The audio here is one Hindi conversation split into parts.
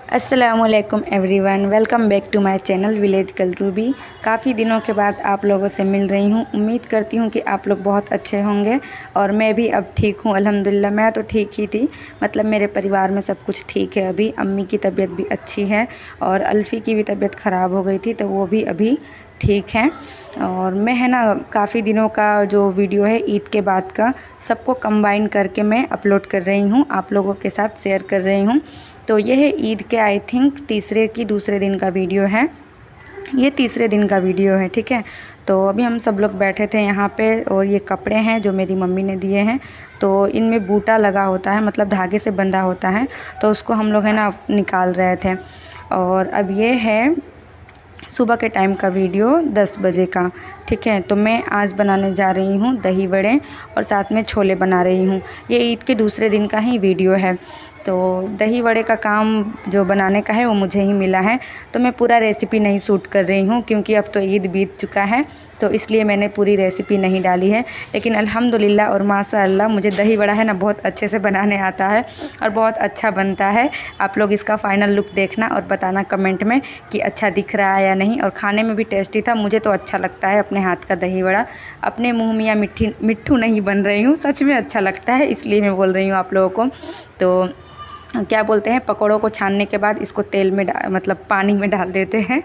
अस्सलामुअलैकुम everyone, welcome back to my channel village girl Ruby. काफ़ी दिनों के बाद आप लोगों से मिल रही हूँ। उम्मीद करती हूँ कि आप लोग बहुत अच्छे होंगे और मैं भी अब ठीक हूँ अल्हम्दुलिल्लाह। मैं तो ठीक ही थी, मतलब मेरे परिवार में सब कुछ ठीक है। अभी अम्मी की तबीयत भी अच्छी है और अल्फ़ी की भी तबीयत ख़राब हो गई थी, तो वो भी अभी ठीक हैं। और मैं है ना काफ़ी दिनों का जो वीडियो है ईद के बाद का, सबको कंबाइन करके मैं अपलोड कर रही हूँ, आप लोगों के साथ शेयर कर रही हूँ। तो यह है ईद के आई थिंक दूसरे दिन का वीडियो है। ये तीसरे दिन का वीडियो है, ठीक है। तो अभी हम सब लोग बैठे थे यहाँ पे और ये कपड़े हैं जो मेरी मम्मी ने दिए हैं। तो इनमें बूटा लगा होता है, मतलब धागे से बंधा होता है, तो उसको हम लोग है ना निकाल रहे थे। और अब ये है सुबह के टाइम का वीडियो 10 बजे का, ठीक है। तो मैं आज बनाने जा रही हूँ दही बड़े और साथ में छोले बना रही हूँ। ये ईद के दूसरे दिन का ही वीडियो है। तो दही बड़े का काम जो बनाने का है वो मुझे ही मिला है, तो मैं पूरा रेसिपी नहीं शूट कर रही हूँ क्योंकि अब तो ईद बीत चुका है, तो इसलिए मैंने पूरी रेसिपी नहीं डाली है। लेकिन अल्हम्दुलिल्लाह और माशाअल्लाह मुझे दही बड़ा है ना बहुत अच्छे से बनाने आता है और बहुत अच्छा बनता है। आप लोग इसका फ़ाइनल लुक देखना और बताना कमेंट में कि अच्छा दिख रहा है या नहीं। और खाने में भी टेस्टी था, मुझे तो अच्छा लगता है अपने हाथ का दही बड़ा। अपने मुँह में या मिट्ठू नहीं बन रही हूँ, सच में अच्छा लगता है, इसलिए मैं बोल रही हूँ आप लोगों को। तो क्या बोलते हैं, पकौड़ों को छानने के बाद इसको तेल में मतलब पानी में डाल देते हैं।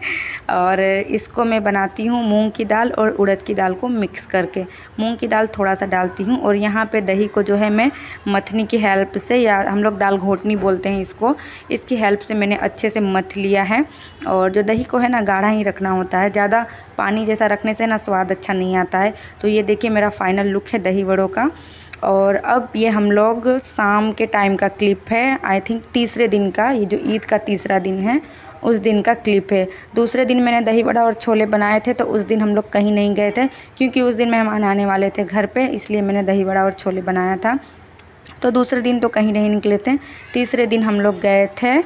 और इसको मैं बनाती हूँ मूंग की दाल और उड़द की दाल को मिक्स करके। मूंग की दाल थोड़ा सा डालती हूँ और यहाँ पे दही को जो है मैं मथनी की हेल्प से, या हम लोग दाल घोटनी बोलते हैं इसको, इसकी हेल्प से मैंने अच्छे से मथ लिया है। और जो दही को है ना गाढ़ा ही रखना होता है, ज़्यादा पानी जैसा रखने से ना स्वाद अच्छा नहीं आता है। तो ये देखिए मेरा फ़ाइनल लुक है दही बड़ों का। और अब ये हम लोग शाम के टाइम का क्लिप है, आई थिंक तीसरे दिन का, ये जो ईद का तीसरा दिन है उस दिन का क्लिप है। दूसरे दिन मैंने दही बड़ा और छोले बनाए थे, तो उस दिन हम लोग कहीं नहीं गए थे क्योंकि उस दिन मेहमान आने वाले थे घर पे, इसलिए मैंने दही बड़ा और छोले बनाया था। तो दूसरे दिन तो कहीं नहीं निकले थे। तीसरे दिन हम लोग गए थे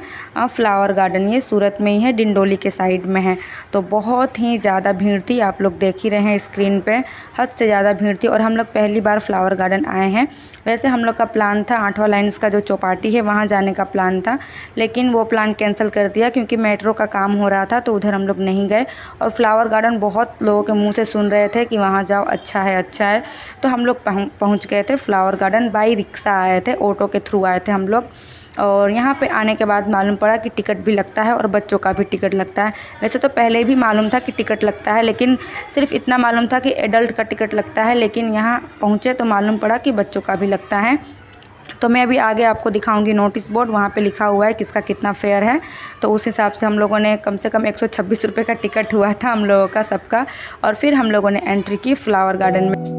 फ्लावर गार्डन, ये सूरत में ही है, डिंडोली के साइड में है। तो बहुत ही ज़्यादा भीड़ थी, आप लोग देख ही रहे हैं स्क्रीन पे, हद से ज़्यादा भीड़ थी। और हम लोग पहली बार फ्लावर गार्डन आए हैं। वैसे हम लोग का प्लान था 8वां लाइन्स का जो चौपाटी है वहाँ जाने का प्लान था, लेकिन वो प्लान कैंसिल कर दिया क्योंकि मेट्रो का काम हो रहा था, तो उधर हम लोग नहीं गए। और फ्लावर गार्डन बहुत लोगों के मुँह से सुन रहे थे कि वहाँ जाओ, अच्छा है अच्छा है। तो हम लोग पहुँच गए थे फ्लावर गार्डन, बाई रिक्शा आए थे, ऑटो के थ्रू आए थे हम लोग। और यहाँ पे आने के बाद मालूम पड़ा कि टिकट भी लगता है और बच्चों का भी टिकट लगता है। वैसे तो पहले भी मालूम था कि टिकट लगता है, लेकिन सिर्फ इतना मालूम था कि एडल्ट का टिकट लगता है, लेकिन यहाँ पहुँचे तो मालूम पड़ा कि बच्चों का भी लगता है। तो मैं अभी आगे आपको दिखाऊंगी नोटिस बोर्ड, वहाँ पे लिखा हुआ है किसका कितना फेयर है। तो उस हिसाब से हम लोगों ने कम से कम 126 रुपये का टिकट हुआ था हम लोगों का सबका। और फिर हम लोगों ने एंट्री की फ्लावर गार्डन में।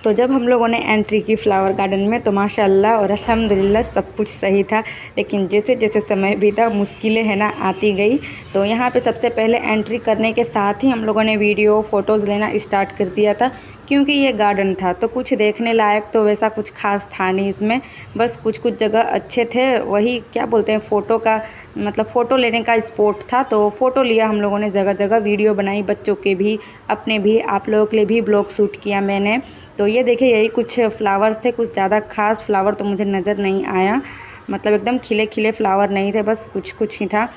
तो जब हम लोगों ने एंट्री की फ्लावर गार्डन में, तो माशाल्लाह और अल्हम्दुलिल्लाह सब कुछ सही था। लेकिन जैसे जैसे समय बीता मुश्किलें है ना आती गई। तो यहाँ पे सबसे पहले एंट्री करने के साथ ही हम लोगों ने वीडियो फ़ोटोज़ लेना स्टार्ट कर दिया था, क्योंकि ये गार्डन था तो कुछ देखने लायक तो वैसा कुछ खास था नहीं इसमें। बस कुछ कुछ जगह अच्छे थे, वही क्या बोलते हैं फ़ोटो का, मतलब फ़ोटो लेने का स्पॉट था, तो फ़ोटो लिया हम लोगों ने जगह जगह, वीडियो बनाई बच्चों के भी, अपने भी, आप लोगों के लिए भी ब्लॉग शूट किया मैंने। तो ये देखिए यही कुछ फ्लावर्स थे, कुछ ज़्यादा खास फ्लावर तो मुझे नज़र नहीं आया, मतलब एकदम खिले खिले फ्लावर नहीं थे, बस कुछ कुछ ही था।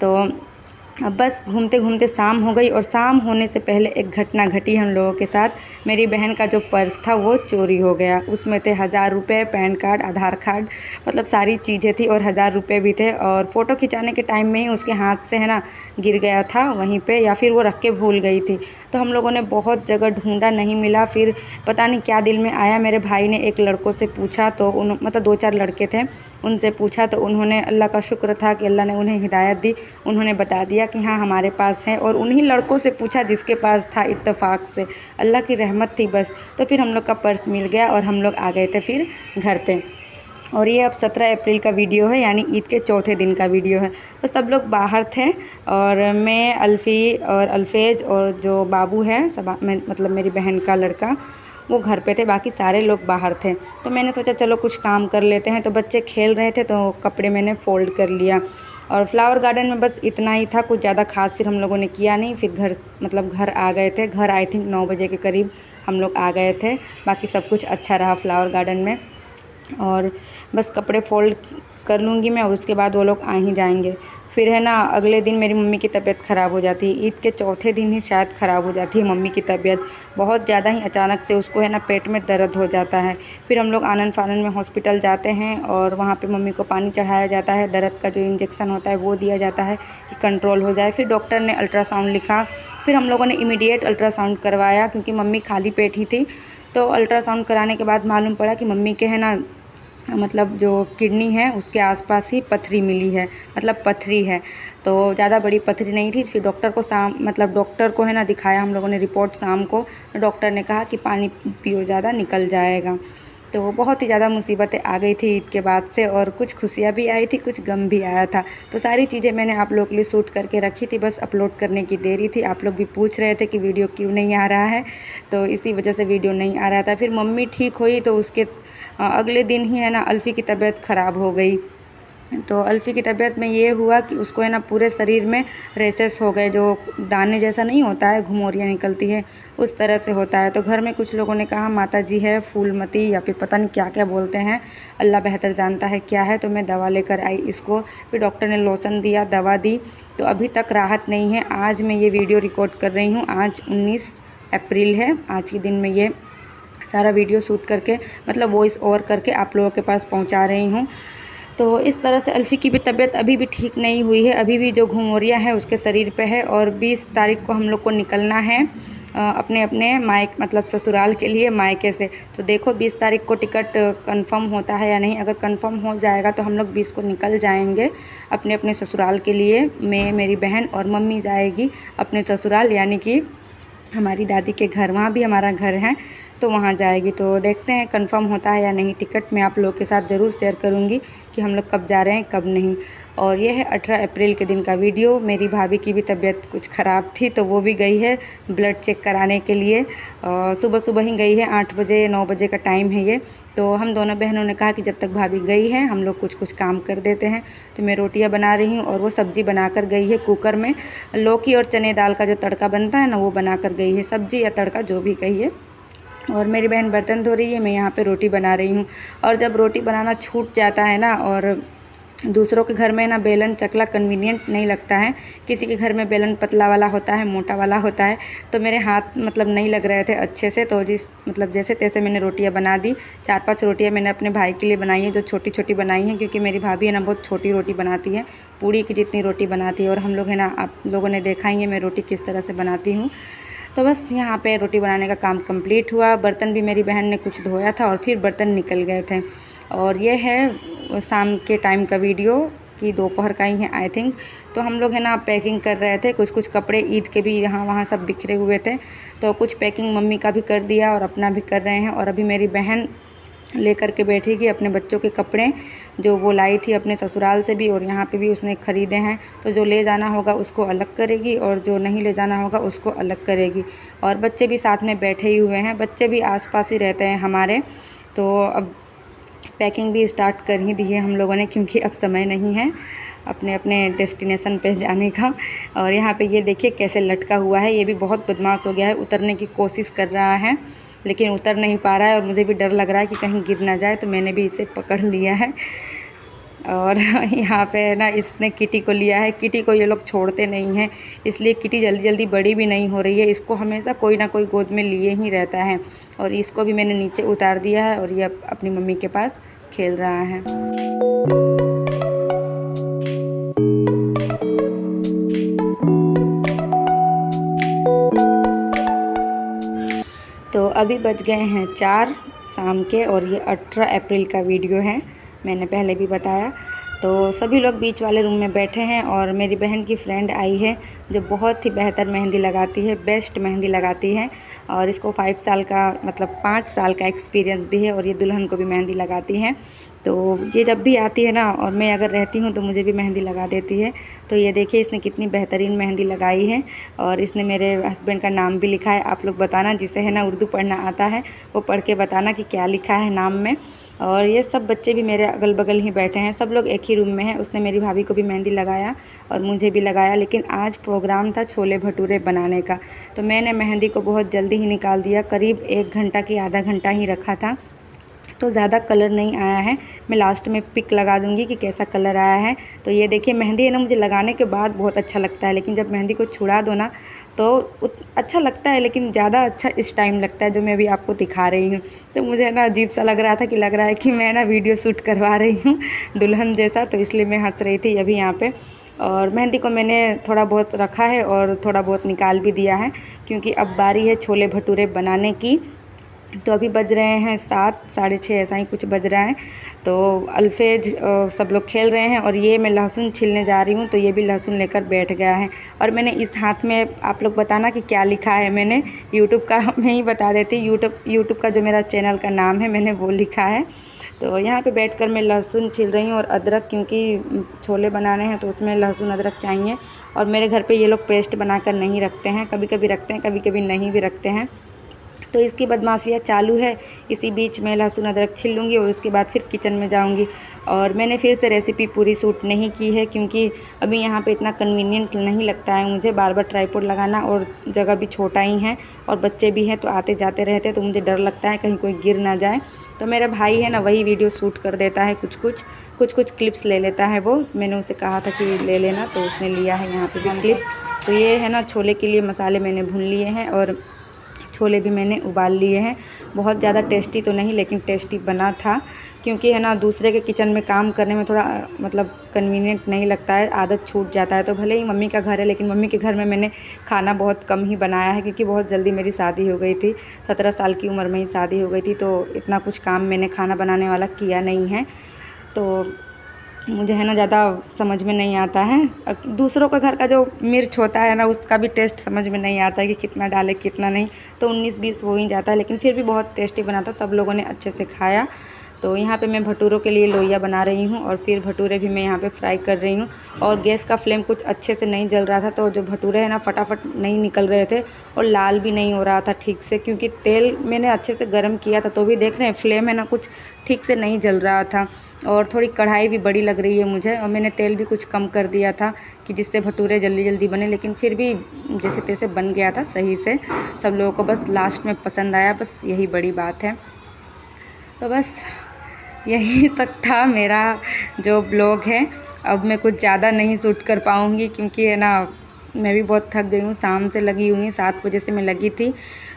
तो अब बस घूमते घूमते शाम हो गई और शाम होने से पहले एक घटना घटी हम लोगों के साथ। मेरी बहन का जो पर्स था वो चोरी हो गया, उसमें थे 1000 रुपये, पैन कार्ड, आधार कार्ड, मतलब सारी चीज़ें थी और 1000 रुपये भी थे। और फ़ोटो खिंचाने के टाइम में ही उसके हाथ से है ना गिर गया था वहीं पे, या फिर वो रख के भूल गई थी। तो हम लोगों ने बहुत जगह ढूंढा, नहीं मिला। फिर पता नहीं क्या दिल में आया, मेरे भाई ने एक लड़कों से पूछा, तो मतलब 2-4 लड़के थे, उनसे पूछा, तो उन्होंने, अल्लाह का शुक्र था कि अल्लाह ने उन्हें हिदायत दी, उन्होंने बता दिया कि हाँ हमारे पास है। और उन्हीं लड़कों से पूछा जिसके पास था, इत्तेफाक से, अल्लाह की रहमत थी बस। तो फिर हम लोग का पर्स मिल गया और हम लोग आ गए थे फिर घर पे। और ये अब 17 अप्रैल का वीडियो है, यानी ईद के चौथे दिन का वीडियो है। तो सब लोग बाहर थे और मैं, अल्फ़ी और अल्फेज और जो बाबू है सब, मतलब मेरी बहन का लड़का, वो घर पे थे, बाकी सारे लोग बाहर थे। तो मैंने सोचा चलो कुछ काम कर लेते हैं, तो बच्चे खेल रहे थे तो कपड़े मैंने फ़ोल्ड कर लिया। और फ्लावर गार्डन में बस इतना ही था, कुछ ज़्यादा खास फिर हम लोगों ने किया नहीं। फिर घर आ गए थे, घर आई थिंक 9 बजे के करीब हम लोग आ गए थे। बाकी सब कुछ अच्छा रहा फ्लावर गार्डन में। और बस कपड़े फ़ोल्ड कर लूँगी मैं और उसके बाद वो लोग आ ही जाएंगे। फिर है ना अगले दिन मेरी मम्मी की तबीयत ख़राब हो जाती है। ईद के चौथे दिन ही शायद ख़राब हो जाती है मम्मी की तबीयत। बहुत ज़्यादा ही अचानक से उसको है ना पेट में दर्द हो जाता है। फिर हम लोग आनन फानन में हॉस्पिटल जाते हैं और वहाँ पे मम्मी को पानी चढ़ाया जाता है। दर्द का जो इंजेक्शन होता है वो दिया जाता है कि कंट्रोल हो जाए। फिर डॉक्टर ने अल्ट्रासाउंड लिखा। फिर हम लोगों ने इमीडिएट अल्ट्रासाउंड करवाया क्योंकि मम्मी खाली पेट ही थी। तो अल्ट्रासाउंड कराने के बाद मालूम पड़ा कि मम्मी के है ना मतलब जो किडनी है उसके आसपास ही पथरी मिली है, मतलब पथरी है। तो ज़्यादा बड़ी पथरी नहीं थी। फिर डॉक्टर को डॉक्टर को है ना दिखाया हम लोगों ने रिपोर्ट शाम को। डॉक्टर ने कहा कि पानी पियो ज़्यादा, निकल जाएगा। तो बहुत ही ज़्यादा मुसीबतें आ गई थी ईद के बाद से, और कुछ खुशियाँ भी आई थी, कुछ गम भी आया था। तो सारी चीज़ें मैंने आप लोगों के लिए शूट करके रखी थी, बस अपलोड करने की देरी थी। आप लोग भी पूछ रहे थे कि वीडियो क्यों नहीं आ रहा है, तो इसी वजह से वीडियो नहीं आ रहा था। फिर मम्मी ठीक हुई तो उसके अगले दिन ही है ना अल्फ़ी की तबीयत ख़राब हो गई। तो अल्फ़ी की तबीयत में ये हुआ कि उसको है ना पूरे शरीर में रेसेस हो गए, जो दाने जैसा नहीं होता है, घुमोरियाँ निकलती है, उस तरह से होता है। तो घर में कुछ लोगों ने कहा माता जी है फूलमती या फिर पता नहीं क्या क्या बोलते हैं, अल्लाह बेहतर जानता है क्या है। तो मैं दवा लेकर आई इसको। फिर डॉक्टर ने लोशन दिया, दवा दी, तो अभी तक राहत नहीं है। आज मैं ये वीडियो रिकॉर्ड कर रही हूँ, आज 19 अप्रैल है। आज के दिन में ये सारा वीडियो शूट करके मतलब वॉइस ओवर करके आप लोगों के पास पहुंचा रही हूं। तो इस तरह से अल्फ़ी की भी तबीयत अभी भी ठीक नहीं हुई है, अभी भी जो घुमोरियाँ है उसके शरीर पे है। और 20 तारीख को हम लोग को निकलना है अपने अपने मतलब ससुराल के लिए मायके से। तो देखो 20 तारीख को टिकट कंफर्म होता है या नहीं। अगर कंफर्म हो जाएगा तो हम लोग 20 को निकल जाएंगे अपने अपने ससुराल के लिए। मैं, मेरी बहन और मम्मी जाएगी अपने ससुराल, यानी कि हमारी दादी के घर, वहाँ भी हमारा घर है तो वहाँ जाएगी। तो देखते हैं कंफर्म होता है या नहीं टिकट। मैं आप लोगों के साथ ज़रूर शेयर करूँगी कि हम लोग कब जा रहे हैं कब नहीं। और ये है 18 अप्रैल के दिन का वीडियो। मेरी भाभी की भी तबीयत कुछ ख़राब थी तो वो भी गई है ब्लड चेक कराने के लिए। सुबह सुबह ही गई है, 8 बजे 9 बजे का टाइम है ये। तो हम दोनों बहनों ने कहा कि जब तक भाभी गई है हम लोग कुछ कुछ काम कर देते हैं। तो मैं रोटियां बना रही हूँ और वो सब्ज़ी बना कर गई है कुकर में। लौकी और चने दाल का जो तड़का बनता है ना वो बना कर गई है, सब्ज़ी या तड़का जो भी गई है। और मेरी बहन बर्तन धो रही है, मैं यहाँ पे रोटी बना रही हूँ। और जब रोटी बनाना छूट जाता है ना, और दूसरों के घर में ना बेलन चकला कन्वीनियंट नहीं लगता है, किसी के घर में बेलन पतला वाला होता है, मोटा वाला होता है, तो मेरे हाथ मतलब नहीं लग रहे थे अच्छे से। तो जैसे तैसे मैंने रोटियां बना दी। 4-5 रोटियां मैंने अपने भाई के लिए बनाई हैं, जो छोटी छोटी बनाई हैं, क्योंकि मेरी भाभी है ना बहुत छोटी रोटी बनाती है, पूड़ी की जितनी रोटी बनाती है। और हम लोग है ना, आप लोगों ने देखा ही है मैं रोटी किस तरह से बनाती हूँ। तो बस यहाँ पे रोटी बनाने का काम कंप्लीट हुआ। बर्तन भी मेरी बहन ने कुछ धोया था और फिर बर्तन निकल गए थे। और ये है शाम के टाइम का वीडियो, कि दोपहर का ही है आई थिंक। तो हम लोग है ना पैकिंग कर रहे थे, कुछ कुछ कपड़े ईद के भी यहाँ वहाँ सब बिखरे हुए थे, तो कुछ पैकिंग मम्मी का भी कर दिया और अपना भी कर रहे हैं। और अभी मेरी बहन लेकर के बैठेगी अपने बच्चों के कपड़े, जो वो लाई थी अपने ससुराल से भी और यहाँ पे भी उसने ख़रीदे हैं। तो जो ले जाना होगा उसको अलग करेगी और जो नहीं ले जाना होगा उसको अलग करेगी। और बच्चे भी साथ में बैठे ही हुए हैं, बच्चे भी आसपास ही रहते हैं हमारे। तो अब पैकिंग भी स्टार्ट कर ही दी है हम लोगों ने, क्योंकि अब समय नहीं है अपने अपने डेस्टिनेशन पे जाने का। और यहाँ पे ये देखिए कैसे लटका हुआ है, ये भी बहुत बदमाश हो गया है, उतरने की कोशिश कर रहा है लेकिन उतर नहीं पा रहा है। और मुझे भी डर लग रहा है कि कहीं गिर ना जाए, तो मैंने भी इसे पकड़ लिया है। और यहाँ पे ना इसने किटी को लिया है, किटी को ये लोग छोड़ते नहीं हैं, इसलिए किटी जल्दी जल्दी बड़ी भी नहीं हो रही है, इसको हमेशा कोई ना कोई गोद में लिए ही रहता है। और इसको भी मैंने नीचे उतार दिया है और ये अपनी मम्मी के पास खेल रहा है। तो अभी बज गए हैं 4 शाम के और ये 18 अप्रैल का वीडियो है, मैंने पहले भी बताया। तो सभी लोग बीच वाले रूम में बैठे हैं और मेरी बहन की फ्रेंड आई है जो बहुत ही बेहतर मेहंदी लगाती है, बेस्ट मेहंदी लगाती है। और इसको 5 साल का मतलब 5 साल का एक्सपीरियंस भी है और ये दुल्हन को भी मेहंदी लगाती है। तो ये जब भी आती है ना और मैं अगर रहती हूँ तो मुझे भी मेहंदी लगा देती है। तो ये देखिए इसने कितनी बेहतरीन मेहंदी लगाई है और इसने मेरे हस्बैंड का नाम भी लिखा है। आप लोग बताना जिसे है ना उर्दू पढ़ना आता है वो पढ़ के बताना कि क्या लिखा है नाम में। और ये सब बच्चे भी मेरे अगल बगल ही बैठे हैं, सब लोग एक ही रूम में हैं। उसने मेरी भाभी को भी मेहंदी लगाया और मुझे भी लगाया। लेकिन आज प्रोग्राम था छोले भटूरे बनाने का, तो मैंने मेहंदी को बहुत जल्दी ही निकाल दिया। करीब 1 घंटा की आधा घंटा ही रखा था, तो ज़्यादा कलर नहीं आया है। मैं लास्ट में पिक लगा दूँगी कि कैसा कलर आया है। तो ये देखिए मेहंदी है ना मुझे लगाने के बाद बहुत अच्छा लगता है, लेकिन जब मेहंदी को छुड़ा दो ना तो अच्छा लगता है, लेकिन ज़्यादा अच्छा इस टाइम लगता है जो मैं अभी आपको दिखा रही हूँ। तो मुझे ना अजीब सा लग रहा था कि लग रहा है कि मैं ना वीडियो शूट करवा रही हूँ दुल्हन जैसा, तो इसलिए मैं हंस रही थी अभी यहाँ पे। और मेहंदी को मैंने थोड़ा बहुत रखा है और थोड़ा बहुत निकाल भी दिया है, क्योंकि अब बारी है छोले भटूरे बनाने की। तो अभी बज रहे हैं 7 साढ़े 6 ऐसा ही कुछ बज रहा है। तो अल्फेज सब लोग खेल रहे हैं और ये मैं लहसुन छीलने जा रही हूँ, तो ये भी लहसुन लेकर बैठ गया है। और मैंने इस हाथ में, आप लोग बताना कि क्या लिखा है। मैंने यूट्यूब का मैं ही बता देती हूँ, यूट्यूब का जो मेरा चैनल का नाम है मैंने वो लिखा है। तो यहाँ पे बैठकर मैं लहसुन छील रही हूँ और अदरक, क्योंकि छोले बनाने हैं तो उसमें लहसुन अदरक चाहिए। और मेरे घर पे ये लोग पेस्ट बनाकर नहीं रखते हैं, कभी कभी रखते हैं कभी कभी नहीं भी रखते हैं। तो इसकी बदमाशियाँ चालू है। इसी बीच मैं लहसुन अदरक छील लूँगी और उसके बाद फिर किचन में जाऊँगी। और मैंने फिर से रेसिपी पूरी शूट नहीं की है, क्योंकि अभी यहाँ पे इतना कन्वीनियंट नहीं लगता है मुझे बार बार ट्राइपॉड लगाना, और जगह भी छोटा ही है और बच्चे भी हैं तो आते जाते रहते, तो मुझे डर लगता है कहीं कोई गिर ना जाए। तो मेरा भाई है ना वही वीडियो शूट कर देता है, कुछ क्लिप्स ले लेता है वो। मैंने उसे कहा था कि ले लेना, तो उसने लिया है यहाँ पे भी क्लिप। तो ये है ना छोले के लिए मसाले मैंने भून लिए हैं और छोले भी मैंने उबाल लिए हैं। बहुत ज़्यादा टेस्टी तो नहीं, लेकिन टेस्टी बना था, क्योंकि है ना दूसरे के किचन में काम करने में थोड़ा मतलब कन्वीनियंट नहीं लगता है, आदत छूट जाता है। तो भले ही मम्मी का घर है, लेकिन मम्मी के घर में मैंने खाना बहुत कम ही बनाया है, क्योंकि बहुत जल्दी मेरी शादी हो गई थी। 17 साल की उम्र में ही शादी हो गई थी, तो इतना कुछ काम मैंने खाना बनाने वाला किया नहीं है। तो मुझे है ना ज़्यादा समझ में नहीं आता है। दूसरों का घर का जो मिर्च होता है ना उसका भी टेस्ट समझ में नहीं आता है कि कितना डाले कितना नहीं, तो 19-20 हो ही जाता है, लेकिन फिर भी बहुत टेस्टी बना था, सब लोगों ने अच्छे से खाया। तो यहाँ पे मैं भटूरों के लिए लोइया बना रही हूँ और फिर भटूरे भी मैं यहाँ पे फ्राई कर रही हूँ। और गैस का फ्लेम कुछ अच्छे से नहीं जल रहा था, तो जो भटूरे हैं ना फटाफट नहीं निकल रहे थे और लाल भी नहीं हो रहा था ठीक से, क्योंकि तेल मैंने अच्छे से गर्म किया था। तो भी देख रहे हैं फ्लेम है ना कुछ ठीक से नहीं जल रहा था, और थोड़ी कढ़ाई भी बड़ी लग रही है मुझे। और मैंने तेल भी कुछ कम कर दिया था कि जिससे भटूरे जल्दी जल्दी बने, लेकिन फिर भी जैसे तैसे बन गया था सही से। सब लोगों को बस लास्ट में पसंद आया, बस यही बड़ी बात है। तो बस यही तक था मेरा जो ब्लॉग है। अब मैं कुछ ज़्यादा नहीं शूट कर पाऊँगी, क्योंकि है ना मैं भी बहुत थक गई हूँ, शाम से लगी हुई हूँ, 7 बजे से मैं लगी थी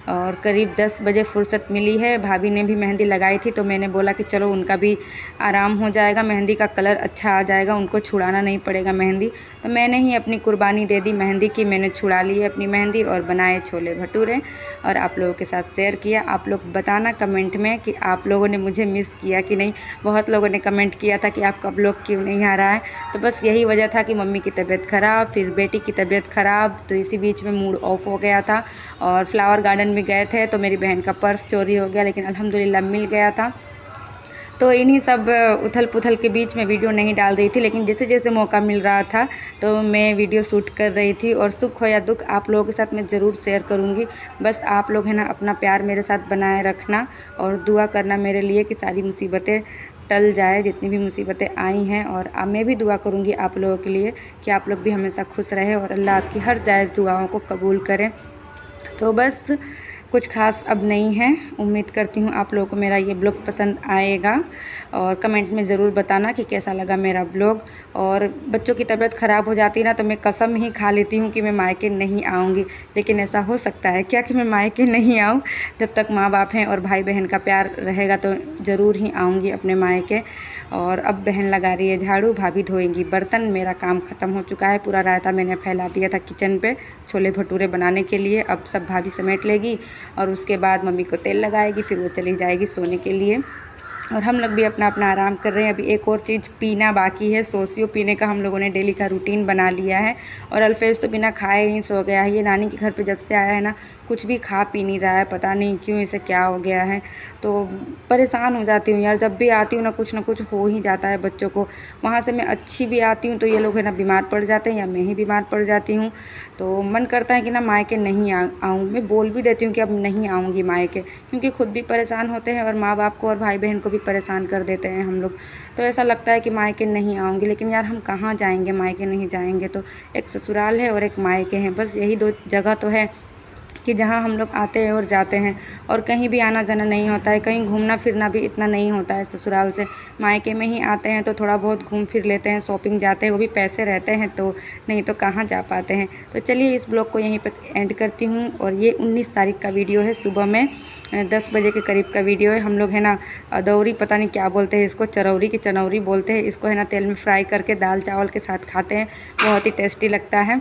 और करीब 10 बजे फुर्सत मिली है। भाभी ने भी मेहंदी लगाई थी, तो मैंने बोला कि चलो उनका भी आराम हो जाएगा, मेहंदी का कलर अच्छा आ जाएगा, उनको छुड़ाना नहीं पड़ेगा मेहंदी। तो मैंने ही अपनी कुर्बानी दे दी मेहंदी की, मैंने छुड़ा ली है अपनी मेहंदी और बनाए छोले भटूरे और आप लोगों के साथ शेयर किया। आप लोग बताना कमेंट में कि आप लोगों ने मुझे मिस किया कि नहीं। बहुत लोगों ने कमेंट किया था कि आपका ब्लॉग क्यों नहीं आ रहा है, तो बस यही वजह था कि मम्मी की तबीयत ख़राब, फिर बेटी की तबीयत ख़राब, तो इसी बीच में मूड ऑफ हो गया था। और फ्लावर गार्डन भी गए थे, तो मेरी बहन का पर्स चोरी हो गया, लेकिन अल्हम्दुलिल्लाह मिल गया था। तो इन्हीं सब उथल पुथल के बीच में वीडियो नहीं डाल रही थी, लेकिन जैसे जैसे मौका मिल रहा था तो मैं वीडियो शूट कर रही थी। और सुख हो या दुख आप लोगों के साथ मैं ज़रूर शेयर करूँगी। बस आप लोग है ना अपना प्यार मेरे साथ बनाए रखना और दुआ करना मेरे लिए कि सारी मुसीबतें टल जाए, जितनी भी मुसीबतें आई हैं। और मैं भी दुआ करूँगी आप लोगों के लिए कि आप लोग भी हमेशा खुश रहें और अल्लाह आपकी हर जायज़ दुआओं को कबूल करें। तो बस कुछ ख़ास अब नहीं है। उम्मीद करती हूँ आप लोगों को मेरा ये ब्लॉग पसंद आएगा और कमेंट में ज़रूर बताना कि कैसा लगा मेरा ब्लॉग। और बच्चों की तबीयत ख़राब हो जाती है ना, तो मैं कसम ही खा लेती हूँ कि मैं मायके नहीं आऊँगी, लेकिन ऐसा हो सकता है क्या कि मैं मायके नहीं आऊँ। जब तक माँ बाप हैं और भाई बहन का प्यार रहेगा तो ज़रूर ही आऊँगी अपने मायके। और अब बहन लगा रही है झाड़ू, भाभी धोएंगी बर्तन, मेरा काम ख़त्म हो चुका है। पूरा रायता मैंने फैला दिया था किचन पे छोले भटूरे बनाने के लिए, अब सब भाभी समेट लेगी और उसके बाद मम्मी को तेल लगाएगी, फिर वो चली जाएगी सोने के लिए। और हम लोग भी अपना अपना आराम कर रहे हैं। अभी एक और चीज़ पीना बाकी है, सोसियो पीने का हम लोगों ने डेली का रूटीन बना लिया है। और अल्फेज तो बिना खाए ही सो गया है। ये नानी के घर पे जब से आया है ना कुछ भी खा पी नहीं रहा है, पता नहीं क्यों, इसे क्या हो गया है। तो परेशान हो जाती हूँ यार, जब भी आती हूँ ना कुछ हो ही जाता है बच्चों को। वहाँ से मैं अच्छी भी आती हूँ तो ये लोग है ना बीमार पड़ जाते हैं या मैं ही बीमार पड़ जाती हूँ। तो मन करता है कि ना मायके नहीं आऊँ। मैं बोल भी देती हूँ कि अब नहीं आऊँगी मायके, क्योंकि खुद भी परेशान होते हैं और माँ बाप को और भाई बहन को भी परेशान कर देते हैं हम लोग। तो ऐसा लगता है कि मायके नहीं आऊँगी, लेकिन यार हम कहाँ जाएंगे, मायके नहीं जाएंगे तो। एक ससुराल है और एक मायके हैं, बस यही दो जगह तो है कि जहाँ हम लोग आते हैं और जाते हैं, और कहीं भी आना जाना नहीं होता है, कहीं घूमना फिरना भी इतना नहीं होता है ससुराल से। मायके में ही आते हैं तो थोड़ा बहुत घूम फिर लेते हैं, शॉपिंग जाते हैं, वो भी पैसे रहते हैं तो, नहीं तो कहाँ जा पाते हैं। तो चलिए इस ब्लॉग को यहीं पर एंड करती हूँ। और ये 19 तारीख का वीडियो है, सुबह में 10 बजे के करीब का वीडियो है। हम लोग है ना अदौरी, पता नहीं क्या बोलते हैं इसको, चरौरी की चनौरी बोलते हैं इसको, है ना तेल में फ्राई करके दाल चावल के साथ खाते हैं, बहुत ही टेस्टी लगता है।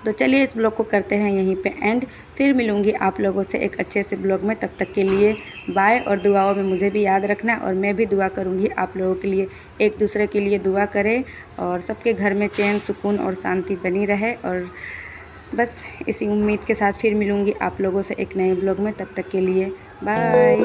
तो चलिए इस ब्लॉग को करते हैं यहीं पे एंड। फिर मिलूँगी आप लोगों से एक अच्छे से ब्लॉग में, तब तक के लिए बाय। और दुआओं में मुझे भी याद रखना, और मैं भी दुआ करूँगी आप लोगों के लिए। एक दूसरे के लिए दुआ करें और सबके घर में चैन सुकून और शांति बनी रहे। और बस इसी उम्मीद के साथ फिर मिलूँगी आप लोगों से एक नए ब्लॉग में, तब तक के लिए बाय।